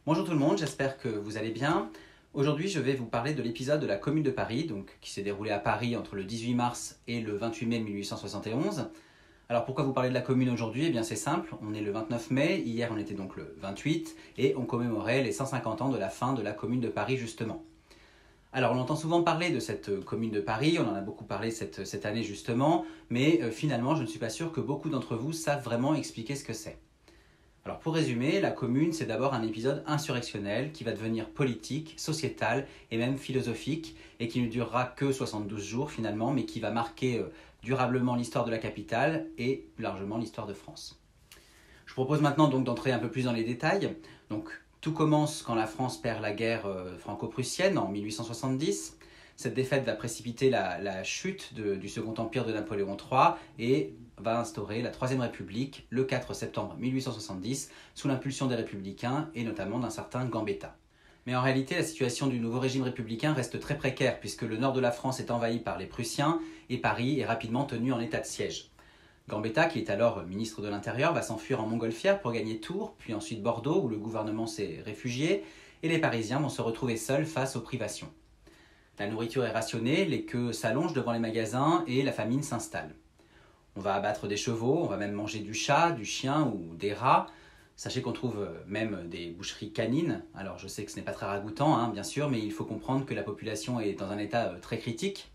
Bonjour tout le monde, j'espère que vous allez bien. Aujourd'hui, je vais vous parler de l'épisode de la Commune de Paris, qui s'est déroulé à Paris entre le 18 mars et le 28 mai 1871. Alors pourquoi vous parler de la Commune aujourd'hui? Eh bien c'est simple, on est le 29 mai, hier on était donc le 28, et on commémorait les 150 ans de la fin de la Commune de Paris justement. Alors on entend souvent parler de cette Commune de Paris, on en a beaucoup parlé cette année justement, mais finalement je ne suis pas sûr que beaucoup d'entre vous savent vraiment expliquer ce que c'est. Alors pour résumer, la Commune, c'est d'abord un épisode insurrectionnel qui va devenir politique, sociétal et même philosophique et qui ne durera que 72 jours finalement, mais qui va marquer durablement l'histoire de la capitale et plus largement l'histoire de France. Je vous propose maintenant donc d'entrer un peu plus dans les détails. Donc tout commence quand la France perd la guerre franco-prussienne en 1870. Cette défaite va précipiter la chute du Second Empire de Napoléon III et va instaurer la Troisième République le 4 septembre 1870 sous l'impulsion des républicains et notamment d'un certain Gambetta. Mais en réalité, la situation du nouveau régime républicain reste très précaire puisque le nord de la France est envahi par les Prussiens et Paris est rapidement tenu en état de siège. Gambetta, qui est alors ministre de l'Intérieur, va s'enfuir en montgolfière pour gagner Tours, puis ensuite Bordeaux où le gouvernement s'est réfugié et les Parisiens vont se retrouver seuls face aux privations. La nourriture est rationnée, les queues s'allongent devant les magasins et la famine s'installe. On va abattre des chevaux, on va même manger du chat, du chien ou des rats. Sachez qu'on trouve même des boucheries canines. Alors je sais que ce n'est pas très ragoûtant, bien sûr, mais il faut comprendre que la population est dans un état très critique.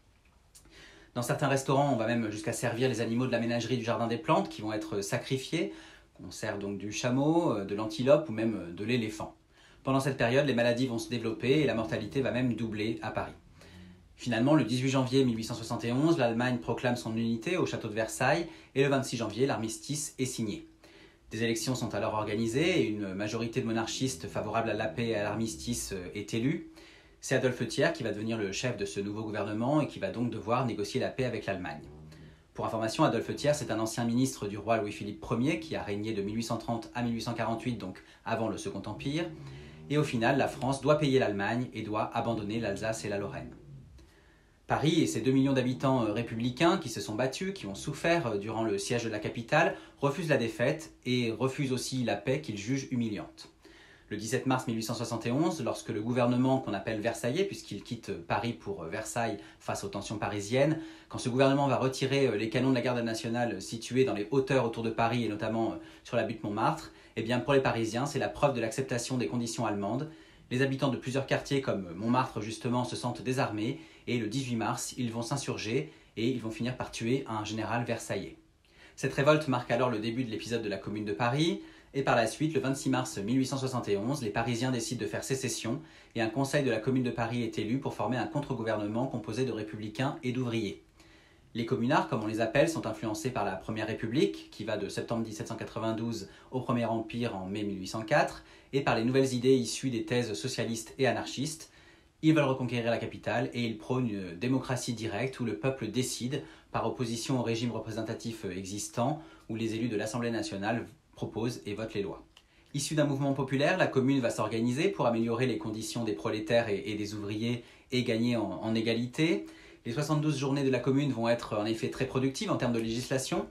Dans certains restaurants, on va même jusqu'à servir les animaux de la ménagerie du Jardin des Plantes qui vont être sacrifiés. On sert donc du chameau, de l'antilope ou même de l'éléphant. Pendant cette période, les maladies vont se développer et la mortalité va même doubler à Paris. Finalement, le 18 janvier 1871, l'Allemagne proclame son unité au château de Versailles et le 26 janvier, l'armistice est signé. Des élections sont alors organisées et une majorité de monarchistes favorable à la paix et à l'armistice est élue. C'est Adolphe Thiers qui va devenir le chef de ce nouveau gouvernement et qui va donc devoir négocier la paix avec l'Allemagne. Pour information, Adolphe Thiers est un ancien ministre du roi Louis-Philippe Ier qui a régné de 1830 à 1848, donc avant le Second Empire. Et au final, la France doit payer l'Allemagne et doit abandonner l'Alsace et la Lorraine. Paris et ses 2 millions d'habitants républicains qui se sont battus, qui ont souffert durant le siège de la capitale, refusent la défaite et refusent aussi la paix qu'ils jugent humiliante. Le 17 mars 1871, lorsque le gouvernement qu'on appelle versaillais, puisqu'il quitte Paris pour Versailles face aux tensions parisiennes, quand ce gouvernement va retirer les canons de la garde nationale situés dans les hauteurs autour de Paris et notamment sur la butte Montmartre, eh bien pour les Parisiens, c'est la preuve de l'acceptation des conditions allemandes. Les habitants de plusieurs quartiers comme Montmartre justement se sentent désarmés et le 18 mars, ils vont s'insurger et ils vont finir par tuer un général versaillais. Cette révolte marque alors le début de l'épisode de la Commune de Paris et par la suite, le 26 mars 1871, les Parisiens décident de faire sécession et un conseil de la Commune de Paris est élu pour former un contre-gouvernement composé de républicains et d'ouvriers. Les communards, comme on les appelle, sont influencés par la Première République, qui va de septembre 1792 au Premier Empire en mai 1804, et par les nouvelles idées issues des thèses socialistes et anarchistes. Ils veulent reconquérir la capitale et ils prônent une démocratie directe où le peuple décide, par opposition au régime représentatif existant, où les élus de l'Assemblée nationale proposent et votent les lois. Issue d'un mouvement populaire, la commune va s'organiser pour améliorer les conditions des prolétaires et des ouvriers et gagner en égalité. Les 72 journées de la commune vont être en effet très productives en termes de législation.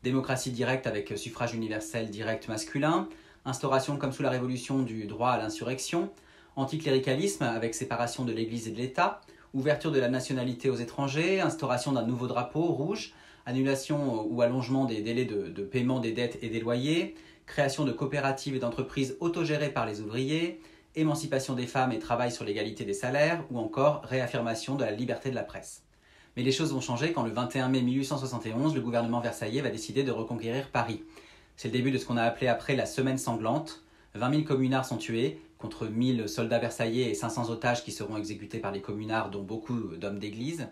Démocratie directe avec suffrage universel direct masculin, instauration comme sous la Révolution du droit à l'insurrection, anticléricalisme avec séparation de l'Église et de l'État, ouverture de la nationalité aux étrangers, instauration d'un nouveau drapeau rouge, annulation ou allongement des délais de paiement des dettes et des loyers, création de coopératives et d'entreprises autogérées par les ouvriers, émancipation des femmes et travail sur l'égalité des salaires, ou encore réaffirmation de la liberté de la presse. Mais les choses vont changer quand le 21 mai 1871, le gouvernement versaillais va décider de reconquérir Paris. C'est le début de ce qu'on a appelé après la semaine sanglante. 20 000 communards sont tués, contre 1000 soldats versaillais et 500 otages qui seront exécutés par les communards, dont beaucoup d'hommes d'église.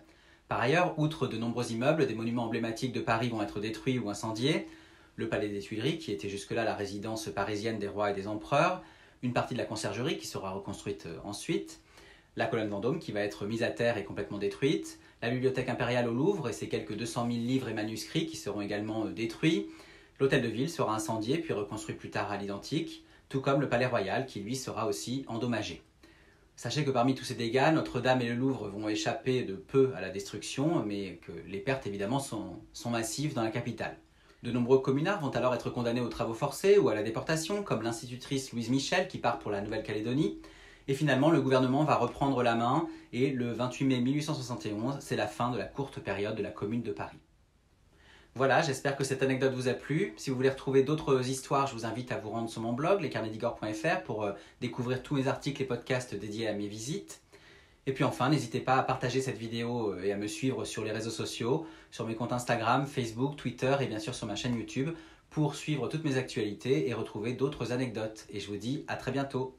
Par ailleurs, outre de nombreux immeubles, des monuments emblématiques de Paris vont être détruits ou incendiés. Le palais des Tuileries, qui était jusque-là la résidence parisienne des rois et des empereurs, une partie de la conciergerie qui sera reconstruite ensuite, la colonne Vendôme qui va être mise à terre et complètement détruite, la bibliothèque impériale au Louvre et ses quelques 200 000 livres et manuscrits qui seront également détruits, l'hôtel de ville sera incendié puis reconstruit plus tard à l'identique, tout comme le palais royal qui lui sera aussi endommagé. Sachez que parmi tous ces dégâts, Notre-Dame et le Louvre vont échapper de peu à la destruction, mais que les pertes évidemment sont massives dans la capitale. De nombreux communards vont alors être condamnés aux travaux forcés ou à la déportation, comme l'institutrice Louise Michel qui part pour la Nouvelle-Calédonie. Et finalement, le gouvernement va reprendre la main et le 28 mai 1871, c'est la fin de la courte période de la Commune de Paris. Voilà, j'espère que cette anecdote vous a plu. Si vous voulez retrouver d'autres histoires, je vous invite à vous rendre sur mon blog, lescarnetsdigor.fr, pour découvrir tous mes articles et podcasts dédiés à mes visites. Et puis enfin, n'hésitez pas à partager cette vidéo et à me suivre sur les réseaux sociaux, sur mes comptes Instagram, Facebook, Twitter et bien sûr sur ma chaîne YouTube pour suivre toutes mes actualités et retrouver d'autres anecdotes. Et je vous dis à très bientôt.